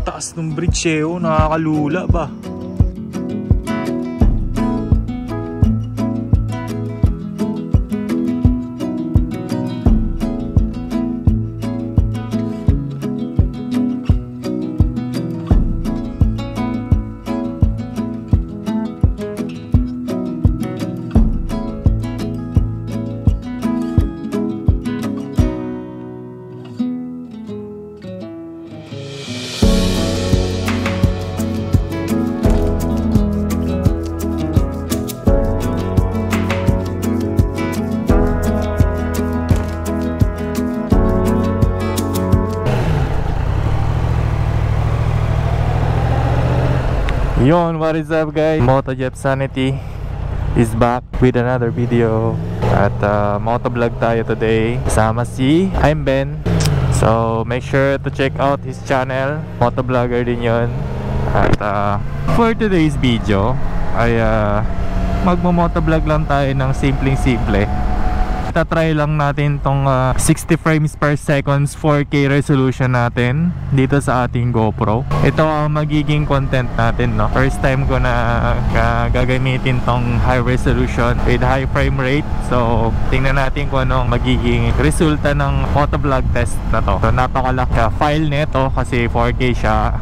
taas ng bridge eh, oh, nakakalula ba? Yon, what is up guys? MotoJep Sanity is back with another video. At motovlog tayo today. Kasama si I'm Ben. So make sure to check out his channel. Motovlogger din yon. At for today's video ay magmo-motovlog lang tayo ng simpleng-simple. Itatry lang natin tong 60 frames per seconds 4K resolution natin dito sa ating GoPro. Ito ang magiging content natin, no? First time ko na gagamitin tong high resolution with high frame rate. So tingnan natin kung anong magiging resulta ng motovlog test na to. So napakalaki file nito kasi 4K siya,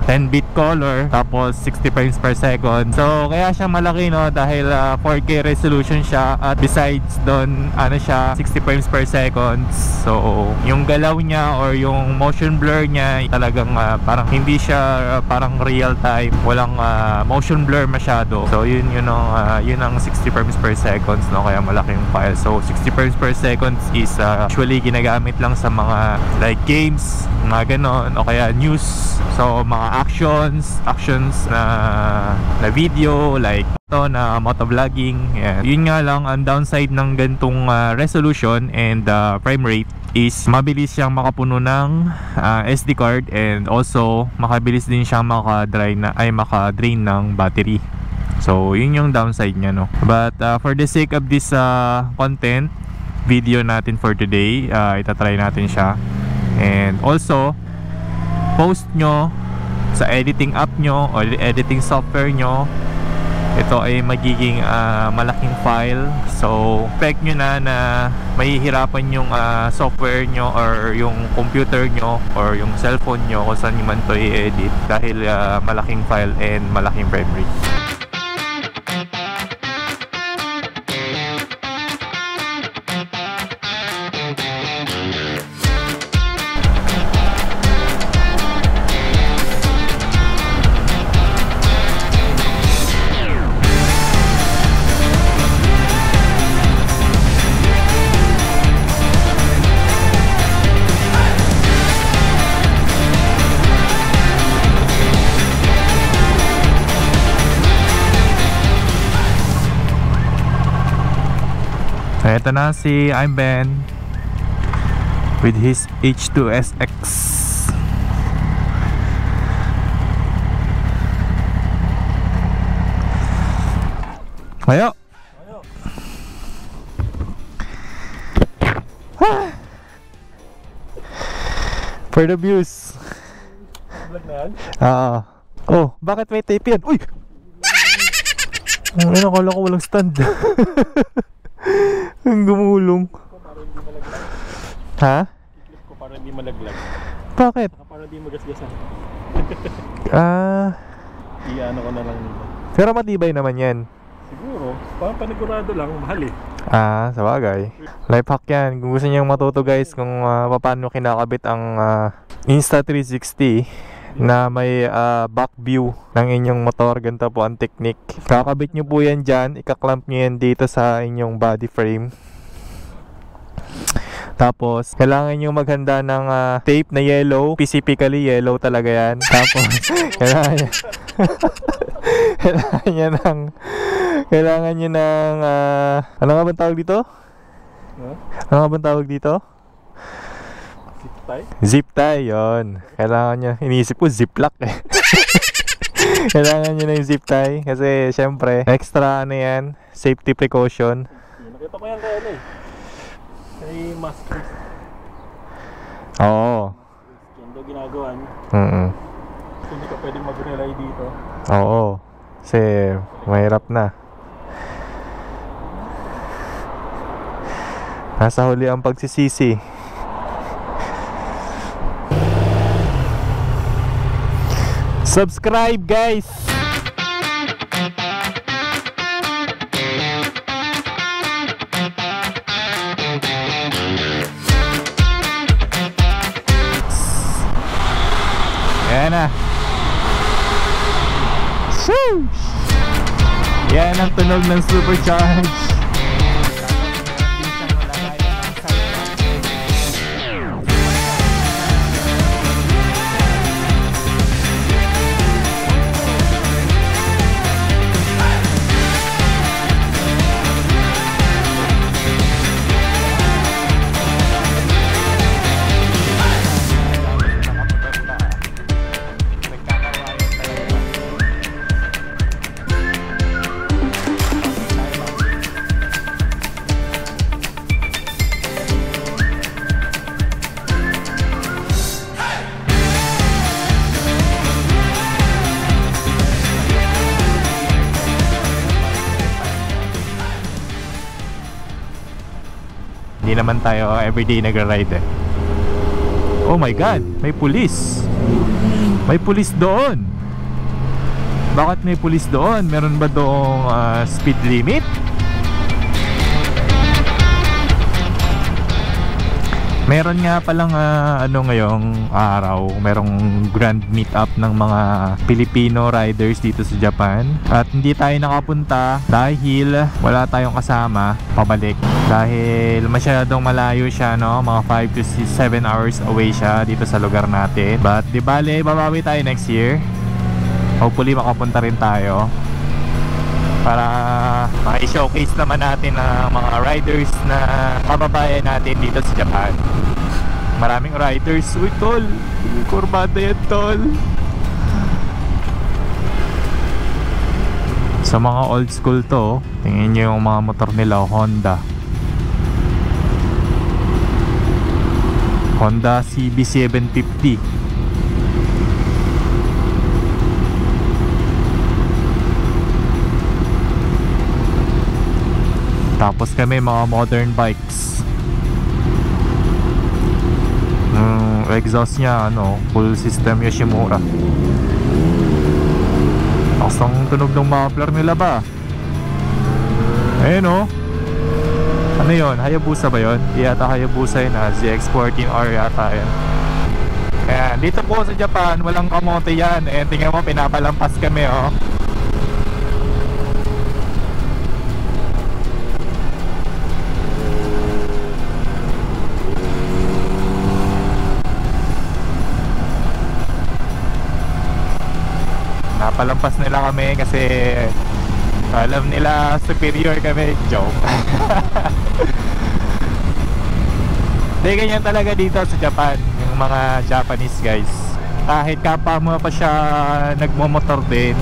10-bit color, tapos 60 frames per second. So kaya siya malaki, no? Dahil 4K resolution siya, at besides doon ano siya, 60 frames per second. So yung galaw niya or yung motion blur niya talagang parang hindi siya parang real time, walang motion blur masyado. So yun ang 60 frames per seconds, no? Kaya malaking file. So 60 frames per seconds is usually ginagamit lang sa mga like games, mga ganon, o kaya news. So mga actions na video like na motovlogging. Yun nga lang ang downside ng gantong resolution and frame rate is mabilis siyang makapuno ng SD card, and also makabilis din siyang makadrain ng battery. So yun yung downside niya, no? But for the sake of this content video natin for today, itatry natin siya. And also post nyo sa editing app nyo or editing software nyo, ito ay magiging malaking file. So expect nyo na mahihirapan yung software nyo or yung computer nyo or yung cellphone nyo kung saan nyo man ito i-edit, dahil malaking file and malaking frame rate. Ito na si I'm Ben with his H2SX. Ayo. For the views. Vlog na yan? Oh, bakit may tape yan? Uy! Ano, akala ko walang stand. Ang gumulong. Ha? I-clip ko para hindi malaglag. Bakit? Para hindi magasgasan. Iano ko na lang. Pero matibay naman yan. Siguro. Parang panigurado lang. Mahal eh. Sabagay. Life hack yan. Kung gusto nyo matuto guys kung paano kinakabit ang Insta360 na may back view ng inyong motor, ganito po ang technique. Kakabit nyo po yan dyan, ikaklamp nyo yan dito sa inyong body frame. Tapos kailangan nyo maghanda ng tape na yellow, specifically yellow talaga yan. Tapos kailangan nyo ng ano nga bang tawag dito? Ano nga bang tawag dito? Zip tie? Zip tie, yun. Kailangan nyo, iniisip ko ziplock eh. Kailangan nyo na yung zip tie kasi syempre extra ano yan, safety precaution. Nakita ko yan kaya eh, kay master. Oo. Yan daw ginagawa nyo. hindi ka pwedeng mag-rely dito. Oo, kasi mahirap na. Nasa huli ang pagsisisi. Subscribe guys! Yan na. Swoosh! Yan ang tunog ng supercharge. Hindi naman tayo everyday nagra-ride eh. Oh my god, may pulis. May pulis doon. Bakit may pulis doon? Meron ba doong speed limit? Meron nga palang ano ngayong araw, merong grand meetup ng mga Filipino riders dito sa Japan. At hindi tayo nakapunta dahil wala tayong kasama pabalik. Dahil masyadong malayo siya, no? Mga 5 to 7 hours away siya dito sa lugar natin. But di bale, babawi tayo next year. Hopefully makapunta rin tayo para ma-showcase naman natin ang mga riders na kababayan natin dito sa Japan. Maraming riders. Uy tol, kurbada yan tol. Sa mga old school to, tingin nyo yung mga motor nila, Honda CB750. Tapos kami mga modern bikes. Exhaust niya ano, full system Yoshimura. Tapos ang tunog ng muffler nila ba? Ayun oh. Ano yun? Hayabusa ba yun? Yata Hayabusa yun, ZX-14R yata yun. Ayan, dito po sa Japan walang kamote yan. Ayan, tingnan mo, pinapalampas kami oh. Napalampas nila kami kasi alam nila superior kami. Joke. Hindi, ganyan talaga dito sa Japan yung mga Japanese guys. Kahit kapwa mo pa siya nagmomotor din,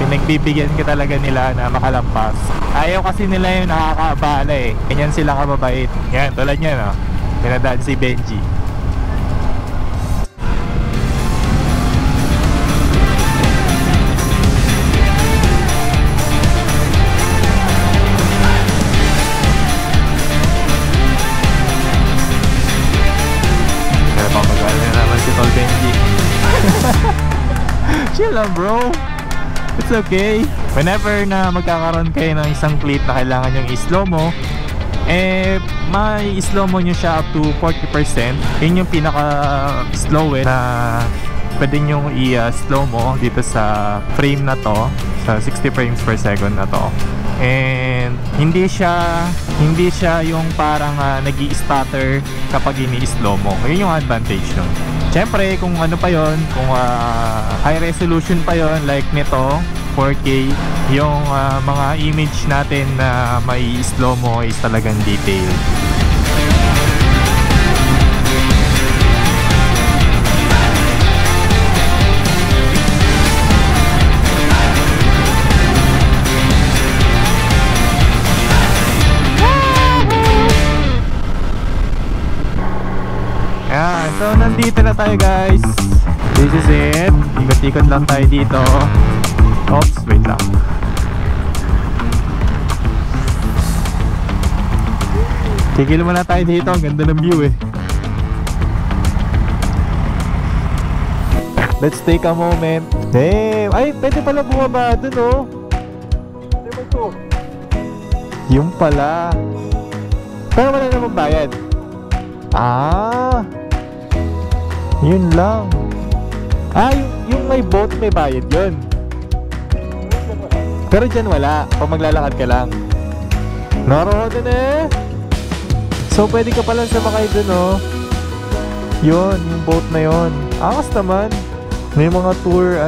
pinagbibigyan ka talaga nila na makalampas. Ayaw kasi nila yung nakakaabala eh. Ganyan sila kababait. Yan, tulad niya no, pinadaan si Benji. Chill lang bro, it's okay. Whenever na magkakaroon kayo ng isang clip na kailangan yung i-slow mo, eh may i-slow mo nyo siya up to 40%. Yun yung pinaka slowest na pwede nyo i-slow mo dito sa frame na to, sa 60 frames per second na to. And hindi siya yung parang nag-i-stutter kapag ini-slow mo. Yun yung advantage nun. Siyempre kung ano pa yon, kung high resolution pa yon like nito 4K, yung mga image natin na may slow mo is talagang detail. So nandito na tayo guys. This is it. ikot lang tayo dito. Oops, wait lang. Tigil muna tayo dito, ang ganda ng view eh. Let's take a moment. Damn! Ay, pwede pala bumaba dun oh. Hindi ba ito? Yung pala. Pero wala namang bayad. Ah, yun lang. Ah, yung may boat may bayad yun. Pero dyan wala. Pag maglalakad ka lang. Naroon eh. So pwede ka palang sumakay dun oh. Yun, yung boat na yun. Angas naman. May mga tour,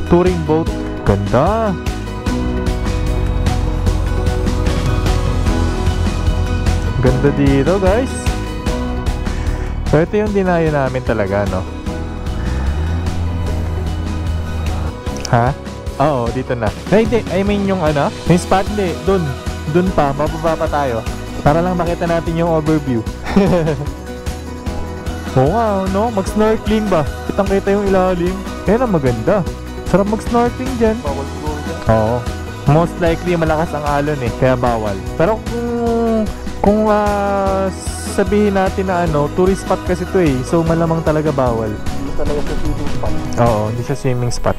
touring boat. Ganda. Ganda dito guys. So ito yung dinayo namin talaga, no? Ha? Oo, dito na. Ay, hindi. I mean yung yung spot, hindi. Dun pa. Mababa pa tayo. Para lang makita natin yung overview. Oo nga, no? Mag-snorkeling ba? Kitang-kita yung ilalim. Kaya na maganda. Sarap mag-snorkeling dyan. Bawal siguro dyan. Oo. Most likely malakas ang alon eh. Kaya bawal. Pero kung sabihin natin na tourist spot kasi to eh. So malamang talaga bawal. Hindi talaga sa swimming spot. Oo, hindi siya swimming spot.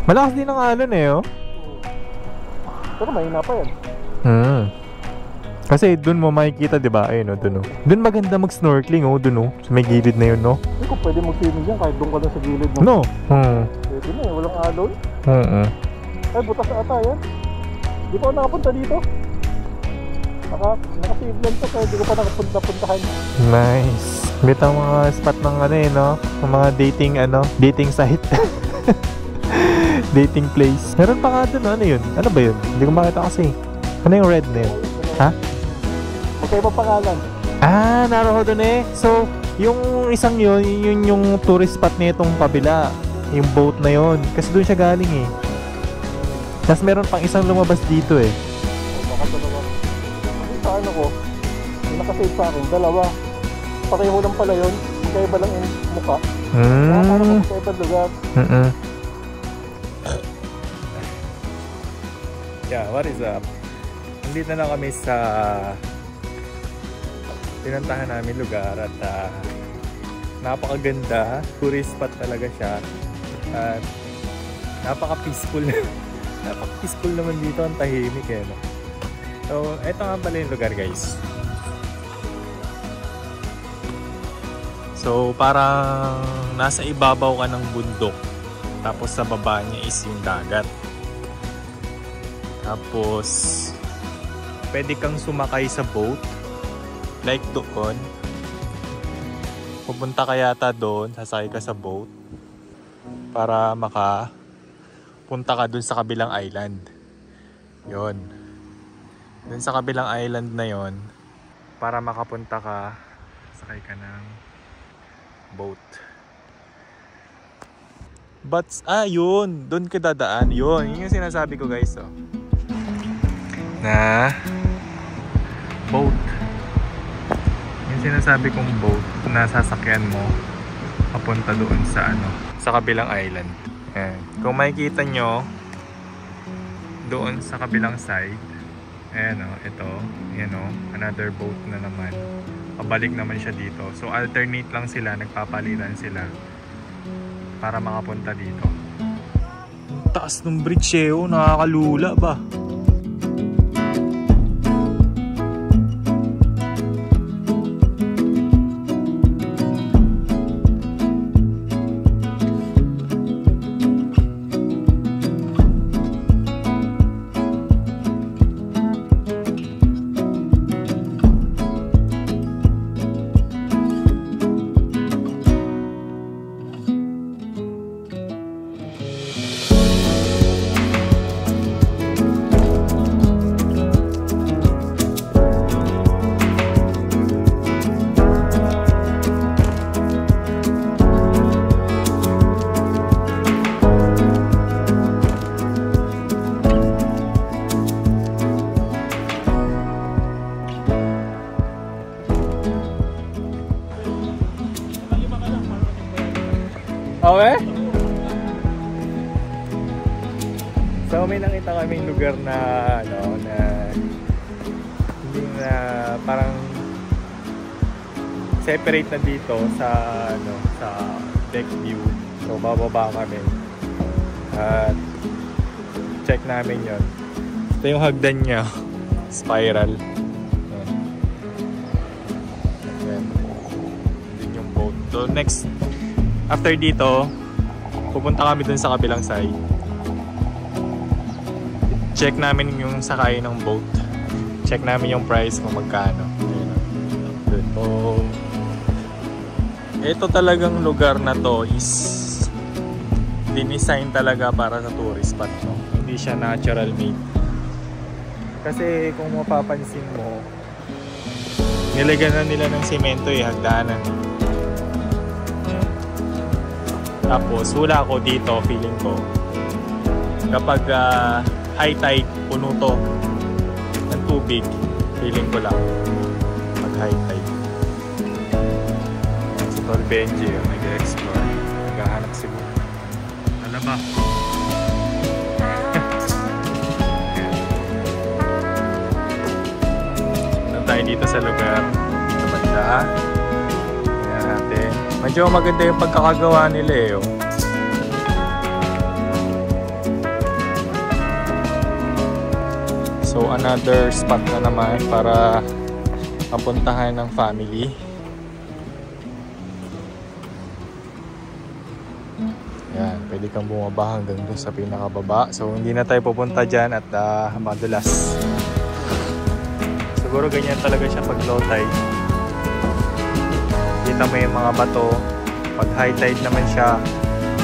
Malakas din ang alon eh, oh. Pero mahina pa yan. Kasi dun mo makikita, di ba? Ayun, dun. Dun maganda mag-snorkeling, dun, sa may gilid na yun, no? Hindi ko pwede mag-swimming dyan kahit doon ka lang sa gilid. No? Pwede na eh, walang alon. Ay, butas na ata yan. Di pa ako nakapunta dito. Naka-save lang to, kaya di ko pa nakapunta-puntahan. Nice. Bitang mga spot ng ng mga dating site. Dating place. Meron pa nga dun, ano yun? Ano ba yun? Hindi ko makita kasi. Ano yung red na yun? Ha? Magkaibang pangalan. Ah, naroon doon eh. So, yung isang yun yung tourist spot na itong kabila. Yung boat na yun. Kasi doon siya galing eh. Tapos meron pang isang lumabas dito eh. Baka dalawa. Kasi sa ko, yung nakasave sa akin, dalawa. Pareho lang pala yun. Magkaiba lang yung mukha. Parang magkaibang lugar. Yeah, what is up? Nandito na kami sa pinuntahan namin lugar at napakaganda. Tourist spot talaga siya. At napaka-peaceful. Napaka-peaceful naman dito. Ang tahimik eh. No? So, eto nga pala yung lugar guys. So, parang nasa ibabaw ka ng bundok. Tapos sa baba niya is yung dagat. Tapos pwede kang sumakay sa boat like doon. Pupunta ka yata doon, sasakay ka sa boat para makapunta ka doon sa kabilang island. Yon. Doon sa kabilang island na yon, para makapunta ka, sakay ka ng boat. But yun, doon ka dadaan. Yun yung sinasabi ko guys, oh. Na boat. Yung sinasabi kong boat na sasakyan mo papunta doon sa sa kabilang island. Ayan. Kung makikita nyo doon sa kabilang side, ayan ito, ayan another boat na naman. Pabalik naman siya dito. So alternate lang sila, nagpapalitan sila para makapunta dito. Ang taas ng bridge nakakalula ba? Okay? So may nakita kaming lugar na ano na hindi na parang separate na dito sa ano sa deck view. So bababa kami at check namin yon. Ito yung hagdan niya, spiral. Ayan. Din yung boat. So next after dito pupunta kami dun sa kabilang side. Check namin yung sakay ng boat. Check namin yung price kung magkano. So, ito talagang lugar na to is dinisign talaga para sa tourist spot, no? Hindi siya natural made. Kasi kung mapapansin mo, nilagyan na nila ng semento hagdanan. Tapos wala ako dito, feeling ko kapag high tide, puno to ng tubig, feeling ko lang mag high tide. Si Tol Benji yung nag-explore, naghahanap siguro. Ano ba? Ano tayo dito sa lugar sa banda? Ayan natin. Medyo maganda yung pagkakagawa nila eh. Oh. So another spot na naman para mapuntahan ng family. Yan, pwede kang bumaba hanggang dun sa pinakababa. So hindi na tayo pupunta dyan at madulas. Siguro ganyan talaga siya pag low tide. Kita mo yung mga bato. Pag high tide naman siya,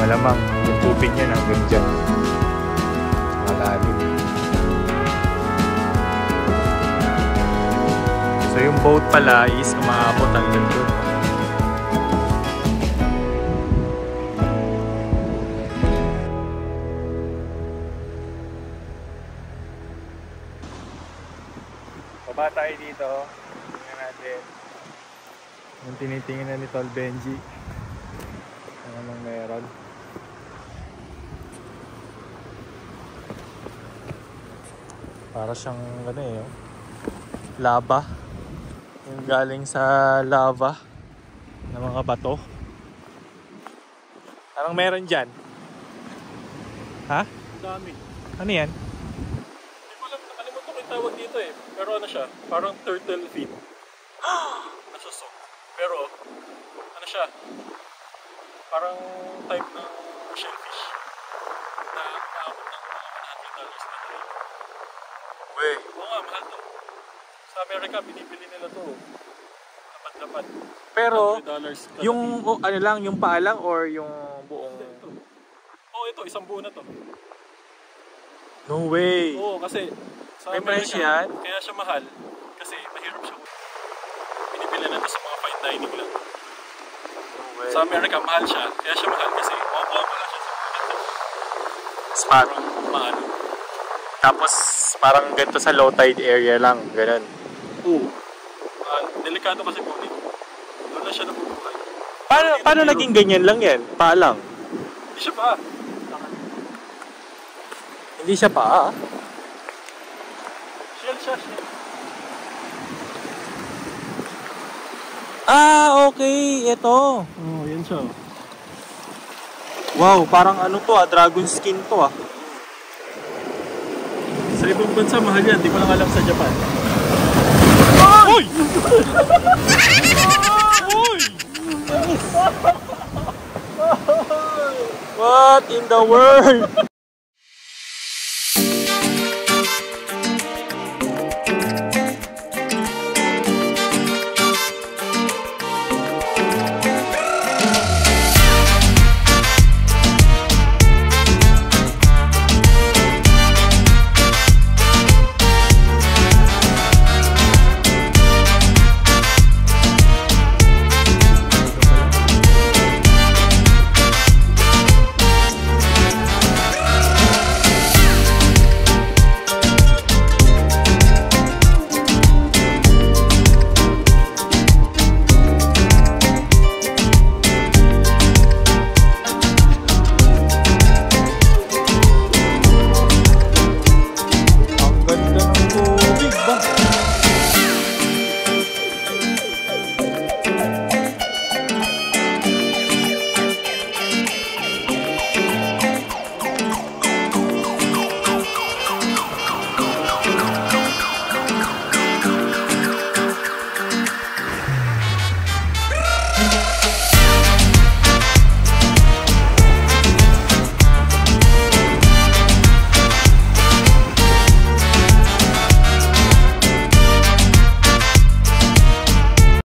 malamang yung tubig niya hanggang dyan. Malalim. So yung boat pala is umaabot hanggang doon. Baba tayo dito. Tingnan natin. Yung tinitingin na ni Tol Benji. Ano namang meron. Para siyang ano eh, lava. Yung galing sa lava ng mga bato. Anong meron dyan? Ha? Dami. Ano yan? Hindi ko alam, nakalimutan ko yung tawag dito eh. Pero ano siya, parang turtle feet. Nasusok. Pero, ano siya, parang type ng shellfish. Na aabot ng $100 na tray. Wey. Oo nga, mahal to. Sa Amerika, binibili nila to. Dapat. Pero, $100 yung ano lang, yung paa lang or yung buong... Ito. Oh, ito, isang buo na to. No way! Oo, kasi sa May Amerika, price yan? kaya siya mahal. Kasi mahirap siya. Binibili na to sa mga fine dining lang. No way. Sa Amerika, mahal siya. Kaya siya mahal kasi wala siya sa mga Spot. mahal. Tapos, parang ganito sa low tide area lang. Ganun. Oo. Delikado kasi po nito. Doon na siya nabubuhay. Paano naging ganyan lang yan? Paa lang? Hindi siya pa. Hindi siya paa? Shell siya, shell. Ah, okay. Ito. Oo, yan siya. Wow, parang ano to dragon skin to Sa ibang bansa, mahal yan. Di ko lang alam sa Japan. Uy! Uy! What in the world?